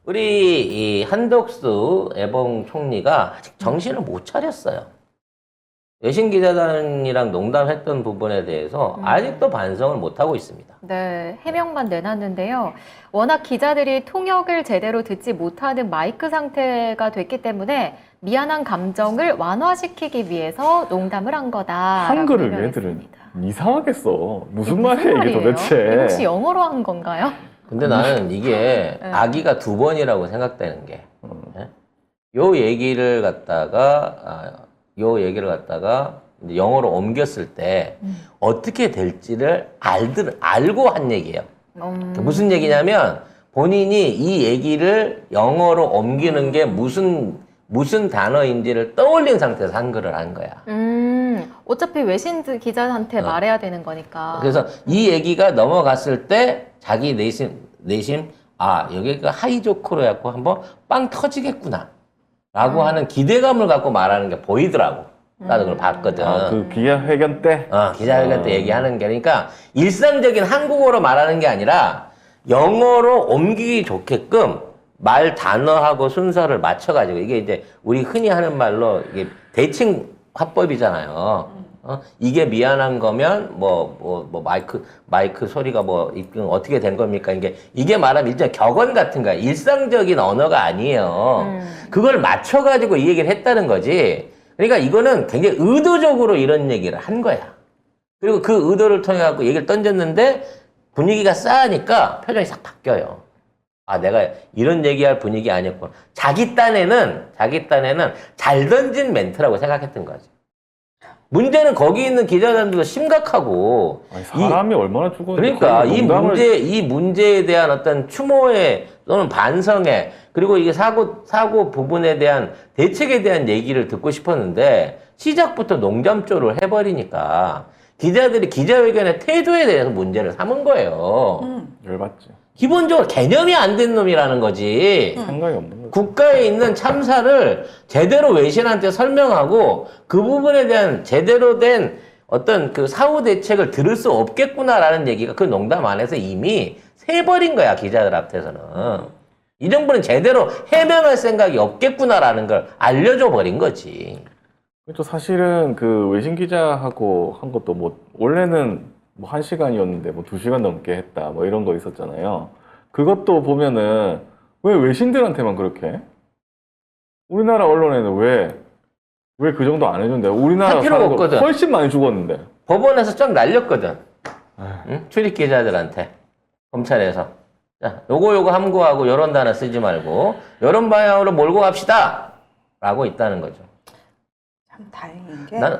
우리 이 한덕수 애봉 총리가 아직 정신을 못 차렸어요. 외신 기자단이랑 농담했던 부분에 대해서 아직도 반성을 못 하고 있습니다. 네, 해명만 내놨는데요. 워낙 기자들이 통역을 제대로 듣지 못하는 마이크 상태가 됐기 때문에 미안한 감정을 완화시키기 위해서 농담을 한 거다. 한글을 얘들은 이상하겠어. 무슨 말이야 이게 도대체. 이거 혹시 영어로 한 건가요? 근데 나는 이게 네. 악의가 두 번이라고 생각되는 게, 예? 요 얘기를 갖다가 이제 영어로 옮겼을 때 어떻게 될지를 알고 한 얘기예요. 무슨 얘기냐면 본인이 이 얘기를 영어로 옮기는 게 무슨 단어인지를 떠올린 상태에서 한글을 한 거야. 어차피 외신 기자한테 말해야 되는 거니까. 그래서 이 얘기가 넘어갔을 때 자기 내심 여기가 하이조크로 해갖고 한번 빵 터지겠구나 라고 하는 기대감을 갖고 말하는 게 보이더라고. 나도 그걸 봤거든. 그 기자회견 때? 기자회견 때 얘기하는 게, 그러니까 일상적인 한국어로 말하는 게 아니라 영어로 옮기기 좋게끔 말 단어하고 순서를 맞춰가지고, 이게 이제 우리 흔히 하는 말로 이게 대칭 화법이잖아요. 이게 미안한 거면 마이크 소리가 어떻게 된 겁니까? 이게 말하면 일종의 격언 같은 거야. 일상적인 언어가 아니에요. 그걸 맞춰가지고 이 얘기를 했다는 거지. 그러니까 이거는 굉장히 의도적으로 이런 얘기를 한 거야. 그리고 그 의도를 통해 갖고 얘기를 던졌는데 분위기가 싸하니까 표정이 싹 바뀌어요. 내가 이런 얘기할 분위기 아니었구나. 자기 딴에는 잘 던진 멘트라고 생각했던 거지. 문제는 거기 있는 기자들도 심각하고. 아니, 사람이 얼마나 죽었는데. 그러니까 이 문제에 대한 어떤 추모에 또는 반성에, 그리고 이게 사고 부분에 대한 대책에 대한 얘기를 듣고 싶었는데 시작부터 농담조를 해버리니까 기자들이 기자회견의 태도에 대해서 문제를 삼은 거예요. 열받지. 기본적으로 개념이 안 된 놈이라는 거지. 생각이 없는 거지. 국가에 있는 참사를 제대로 외신한테 설명하고 그 부분에 대한 제대로 된 어떤 그 사후 대책을 들을 수 없겠구나라는 얘기가 그 농담 안에서 이미 새버린 거야, 기자들 앞에서는. 이 정부는 제대로 해명할 생각이 없겠구나라는 걸 알려줘 버린 거지. 또 사실은 그 외신 기자하고 한 것도 원래는 1시간이었는데 2시간 넘게 했다 이런 거 있었잖아요. 그것도 보면은 왜 외신들한테만 그렇게 해? 우리나라 언론에는 왜 그 정도 안 해준대? 우리나라 할 필요가 사람도 없거든. 훨씬 많이 죽었는데. 법원에서 쫙 날렸거든. 응? 출입 기자들한테. 검찰에서. 자, 요거 함구하고 요런 단어 쓰지 말고 요런 방향으로 몰고 갑시다. 라고 있다는 거죠. 참 다행인 게 나는,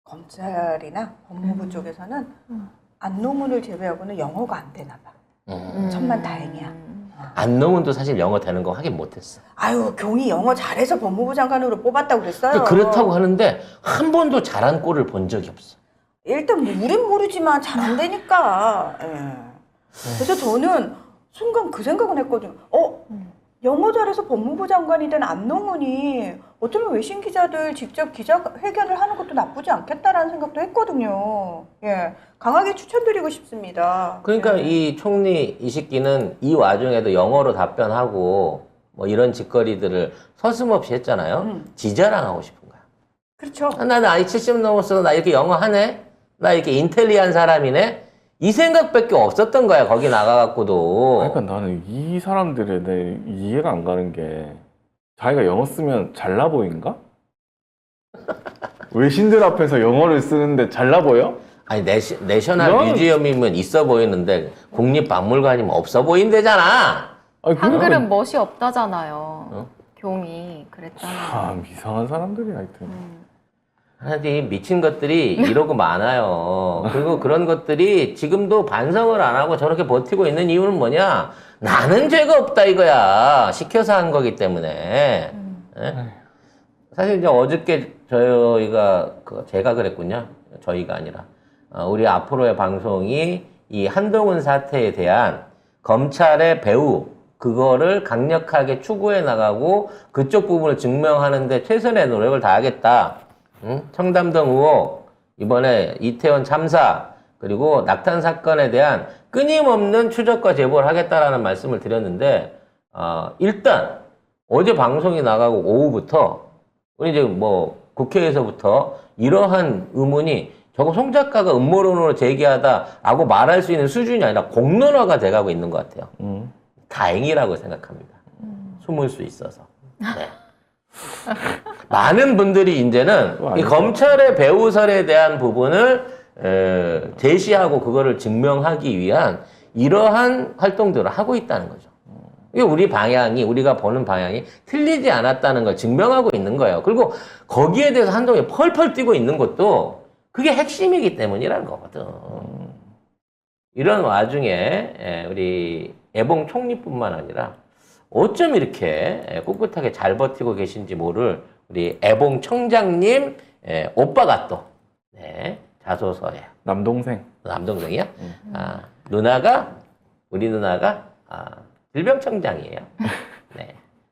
검찰이나 법무부 쪽에서는 안노문을 제외하고는 영어가 안 되나 봐. 천만 다행이야. 안농훈도 사실 영어 되는 거 확인 못했어. 아유, 경이 영어 잘해서 법무부 장관으로 뽑았다고 그랬어요. 그렇다고 하는데 한 번도 잘한 꼴을 본 적이 없어. 일단 우린 모르지만 잘 안 되니까. 예. 그래서 저는 순간 그 생각은 했거든요. 영어 잘해서 법무부 장관이 된 안노문이 어쩌면 외신 기자들 직접 기자회견을 하는 것도 나쁘지 않겠다라는 생각도 했거든요. 예, 강하게 추천드리고 싶습니다. 그러니까 예. 이 총리 이식기는 이 와중에도 영어로 답변하고 이런 짓거리들을 서슴없이 했잖아요. 지자랑하고 싶은 거야. 그렇죠. 나는 나이 70 넘었어. 나 이렇게 영어 하네? 나 이렇게 인텔리한 사람이네? 이 생각밖에 없었던 거야, 거기 나가갖고도. 그러니까 나는 이 사람들에 대해 이해가 안 가는 게 자기가 영어 쓰면 잘나 보인가? 외신들 앞에서 영어를 쓰는데 잘나 보여? 아니, 내셔널 뮤지엄이면 있어 보이는데 국립박물관이면 없어 보인대잖아. 아니, 한글은 멋이 없다잖아요. 경이 그랬잖아요. 참 이상한 사람들이 하여튼. 하여튼 미친 것들이 이러고 많아요. 그리고 그런 것들이 지금도 반성을 안 하고 저렇게 버티고 있는 이유는 뭐냐? 나는 죄가 없다 이거야. 시켜서 한 거기 때문에. 예? 사실 이제 어저께 제가 그랬군요. 저희가 아니라. 우리 앞으로의 방송이 이 한동훈 사태에 대한 검찰의 배후, 그거를 강력하게 추구해 나가고 그쪽 부분을 증명하는데 최선의 노력을 다하겠다. 청담동 의혹, 이번에 이태원 참사, 그리고 낙탄 사건에 대한 끊임없는 추적과 제보를 하겠다라는 말씀을 드렸는데 일단 어제 방송이 나가고 오후부터 우리 이제 뭐 국회에서부터 이러한 의문이 저거 송 작가가 음모론으로 제기하다라고 말할 수 있는 수준이 아니라 공론화가 돼가고 있는 것 같아요. 다행이라고 생각합니다. 숨을 수 있어서. 네. 많은 분들이 이제는 이 검찰의 배후설에 대한 부분을 제시하고 그거를 증명하기 위한 이러한 활동들을 하고 있다는 거죠. 이게 우리 방향이, 우리가 보는 방향이 틀리지 않았다는 걸 증명하고 있는 거예요. 그리고 거기에 대해서 한동안 펄펄 뛰고 있는 것도 그게 핵심이기 때문이라는 거거든. 이런 와중에 우리 애봉 총리뿐만 아니라 어쩜 이렇게 꿋꿋하게 잘 버티고 계신지 모를 우리 애봉 청장님 오빠가 또 자소서에 남동생이야? 누나가 우리 누나가 질병청장이에요. 네.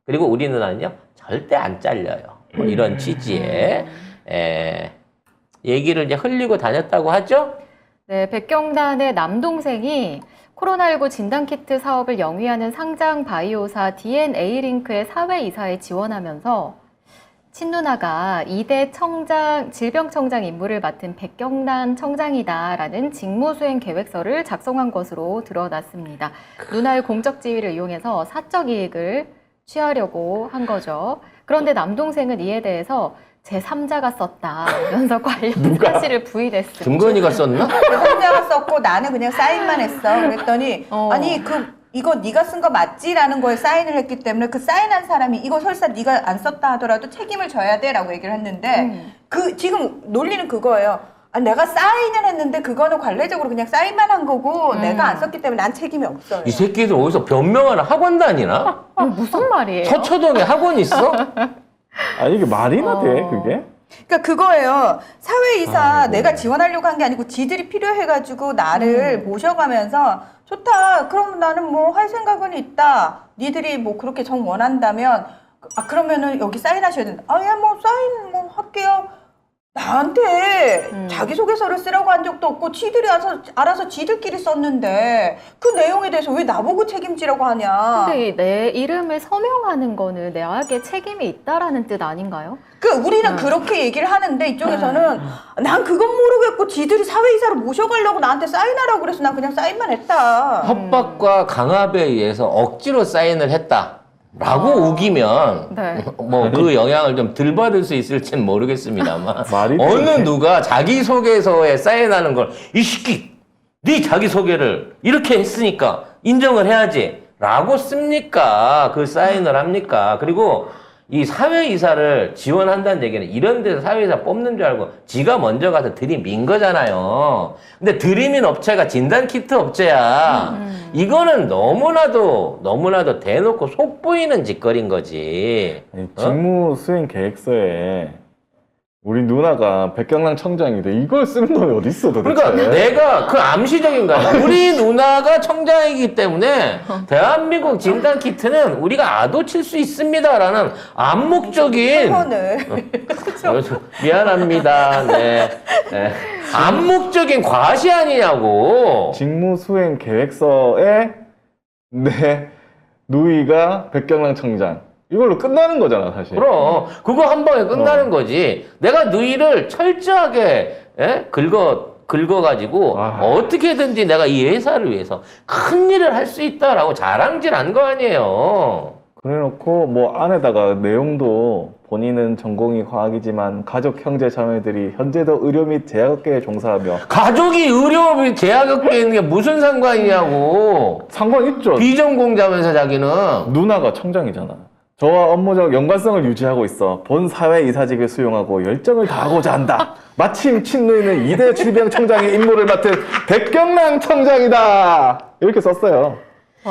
그리고 우리 누나는요 절대 안 잘려요. 뭐 이런 취지의 얘기를 이제 흘리고 다녔다고 하죠. 네, 백경단의 남동생이 코로나19 진단키트 사업을 영위하는 상장 바이오사 DNA링크의 사회이사에 지원하면서 친누나가 2대 질병청장 임무를 맡은 백경단 청장이다라는 직무수행 계획서를 작성한 것으로 드러났습니다. 누나의 공적 지위를 이용해서 사적 이익을 취하려고 한 거죠. 그런데 남동생은 이에 대해서 제3자가 썼다면서 관련 사실을 부인했습니다. 김건희가 썼나? 제3자가 썼고 나는 그냥 사인만 했어. 그랬더니 아니 이거 네가 쓴 거 맞지라는 거에 사인을 했기 때문에 그 사인한 사람이 이거 설사 네가 안 썼다 하더라도 책임을 져야 돼라고 얘기를 했는데 그 지금 논리는 그거예요. 내가 사인을 했는데 그거는 관례적으로 그냥 사인만 한 거고 내가 안 썼기 때문에 난 책임이 없어요. 이 새끼들 어디서 변명하는 학원 다니나? 무슨 말이에요? 서초동에 학원 있어? 아니 이게 말이나 돼 그게? 그러니까 그거예요. 사회이사 내가 지원하려고 한 게 아니고 지들이 필요해가지고 나를 모셔가면서 좋다. 그럼 나는 뭐 할 생각은 있다. 니들이 뭐 그렇게 정 원한다면 그러면은 여기 사인하셔야 된다. 예, 뭐 사인 뭐 할게요. 나한테 자기소개서를 쓰라고 한 적도 없고 지들이 알아서 지들끼리 썼는데 그 내용에 대해서 왜 나보고 책임지라고 하냐. 근데 내 이름을 서명하는 거는 내게 책임이 있다라는 뜻 아닌가요? 우리는 그렇게 얘기를 하는데 이쪽에서는 난 그건 모르겠고 지들이 사회이사를 모셔가려고 나한테 사인하라고 그래서 난 그냥 사인만 했다. 협박과 강압에 의해서 억지로 사인을 했다라고 우기면 뭐 그 영향을 좀 덜 받을 수 있을지는 모르겠습니다만 어느 누가 자기소개서에 사인하는 걸 이 새끼 네 자기소개를 이렇게 했으니까 인정을 해야지 라고 씁니까? 그 사인을 합니까? 그리고 이 사회이사를 지원한다는 얘기는 이런 데서 사회이사 뽑는 줄 알고 지가 먼저 가서 들이민 거잖아요. 근데 들이민 업체가 진단키트 업체야. 이거는 너무나도 대놓고 속보이는 짓거리인 거지. 아니, 직무수행 계획서에 우리 누나가 백경란 청장인데 이걸 쓰는 놈이 어디 있어 도대체? 그러니까 내가 그 암시적인 거야. 우리 누나가 청장이기 때문에 대한민국 진단키트는 우리가 아도 칠 수 있습니다라는 암묵적인 미안합니다. 네. 암묵적인 과시 아니냐고. 직무수행 계획서에 내 누이가 백경란 청장. 이걸로 끝나는 거잖아, 사실. 그럼 그거 한 방에 끝나는 거지. 내가 너희를 철저하게 긁어가지고 어떻게든지 내가 이 회사를 위해서 큰 일을 할 수 있다라고 자랑질한 거 아니에요. 그래놓고 뭐 안에다가 내용도 본인은 전공이 과학이지만 가족 형제 자매들이 현재도 의료 및 제약업계에 종사하며 가족이 의료 및 제약업계에 있는 게 무슨 상관이냐고. 상관 있죠. 비전공자면서 자기는. 누나가 청장이잖아. 저와 업무적 연관성을 유지하고 있어 본 사회 이사직을 수용하고 열정을 다하고자 한다. 마침 친누이는 2대 질병청장의 임무를 맡은 백경란 청장이다. 이렇게 썼어요.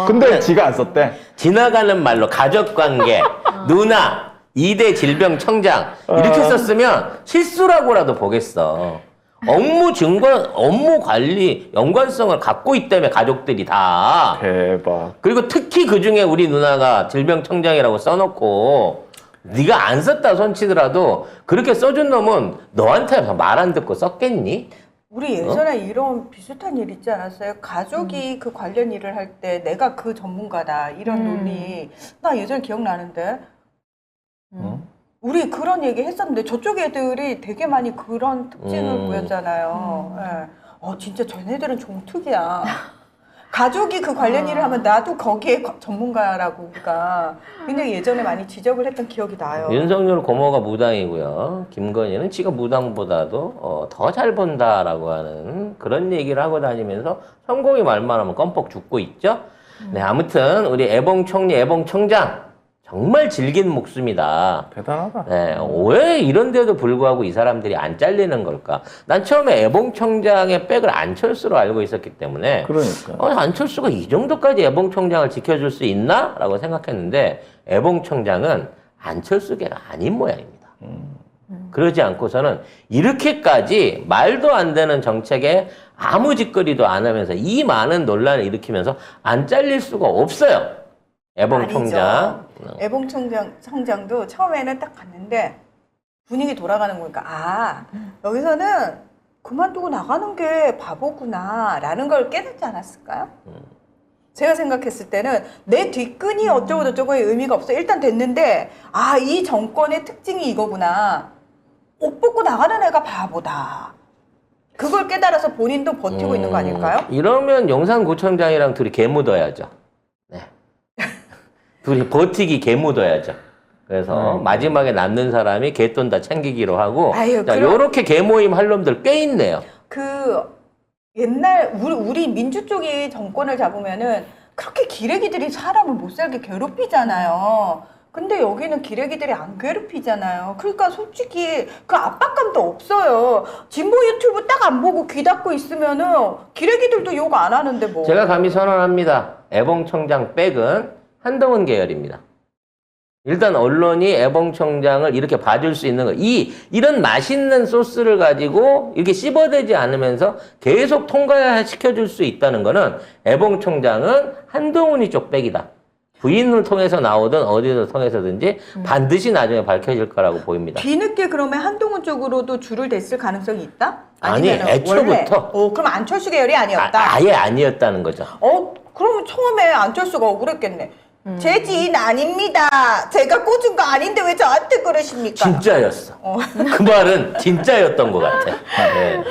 근데 지가 안 썼대. 지나가는 말로 가족관계, 누나, 2대 질병청장 이렇게 썼으면 실수라고라도 보겠어. 업무 관리 연관성을 갖고 있다며 가족들이 다. 대박. 그리고 특히 그중에 우리 누나가 질병청장이라고 써놓고 네가 안 썼다 손치더라도 그렇게 써준 놈은 너한테 말 안 듣고 썼겠니? 우리 예전에 이런 비슷한 일 있지 않았어요? 가족이 그 관련 일을 할 때 내가 그 전문가다 이런 논리 나 예전에 기억나는데 우리 그런 얘기 했었는데 저쪽 애들이 되게 많이 그런 특징을 보였잖아요. 예. 진짜 쟤네들은 종특이야. 가족이 그 관련 일을 하면 나도 거기에 전문가라고 그러니까 굉장히 예전에 많이 지적을 했던 기억이 나요. 윤석열 고모가 무당이고요. 김건희는 지가 무당보다도 더 잘 본다라고 하는 그런 얘기를 하고 다니면서 성공이 말만 하면 껌뻑 죽고 있죠. 네, 아무튼 우리 애봉 총리, 애봉 청장 정말 질긴 목숨이다. 대단하다. 네, 왜 이런데도 불구하고 이 사람들이 안 잘리는 걸까? 난 처음에 애봉 청장의 백을 안철수로 알고 있었기 때문에 그러니까. 안철수가 이 정도까지 애봉 청장을 지켜줄 수 있나? 라고 생각했는데 애봉 청장은 안철수계가 아닌 모양입니다. 그러지 않고서는 이렇게까지 말도 안 되는 정책에 아무 짓거리도 안 하면서 이 많은 논란을 일으키면서 안 잘릴 수가 없어요. 애봉 아니죠. 청장. 애봉 청장도 처음에는 딱 갔는데 분위기 돌아가는 거니까 여기서는 그만두고 나가는 게 바보구나 라는 걸 깨닫지 않았을까요? 제가 생각했을 때는 내 뒷끈이 어쩌고 저쩌고의 의미가 없어. 일단 됐는데 이 정권의 특징이 이거구나. 옷 벗고 나가는 애가 바보다. 그걸 깨달아서 본인도 버티고 있는 거 아닐까요? 이러면 용산구청장이랑 둘이 개 묻어야죠. 네. 둘이 버티기 개 묻어야죠. 그래서 마지막에 남는 사람이 개돈 다 챙기기로 하고 아유, 자, 요렇게 개 모임 할 놈들 꽤 있네요. 그 옛날 우리 민주 쪽이 정권을 잡으면은 그렇게 기레기들이 사람을 못 살게 괴롭히잖아요. 근데 여기는 기레기들이 안 괴롭히잖아요. 그러니까 솔직히 그 압박감도 없어요. 진보 유튜브 딱 안 보고 귀 닫고 있으면은 기레기들도 욕 안 하는데 뭐. 제가 감히 선언합니다. 애봉 청장 백은 한동훈 계열입니다. 일단 언론이 애봉 청장을 이렇게 봐줄 수 있는 거, 이런 맛있는 소스를 가지고 이렇게 씹어대지 않으면서 계속 통과시켜줄 수 있다는 거는 애봉 청장은 한동훈이 쪽 백이다. 부인을 통해서 나오든 어디서 통해서든지 반드시 나중에 밝혀질 거라고 보입니다. 뒤늦게 그러면 한동훈 쪽으로도 줄을 댔을 가능성이 있다? 아니, 아니면은 애초부터. 원래? 그럼 안철수 계열이 아니었다? 아예 아니었다는 거죠. 그러면 처음에 안철수가 억울했겠네. 제 지인 아닙니다. 제가 꽂은 거 아닌데 왜 저한테 그러십니까? 진짜였어. 그 말은 진짜였던 것 같아. 네.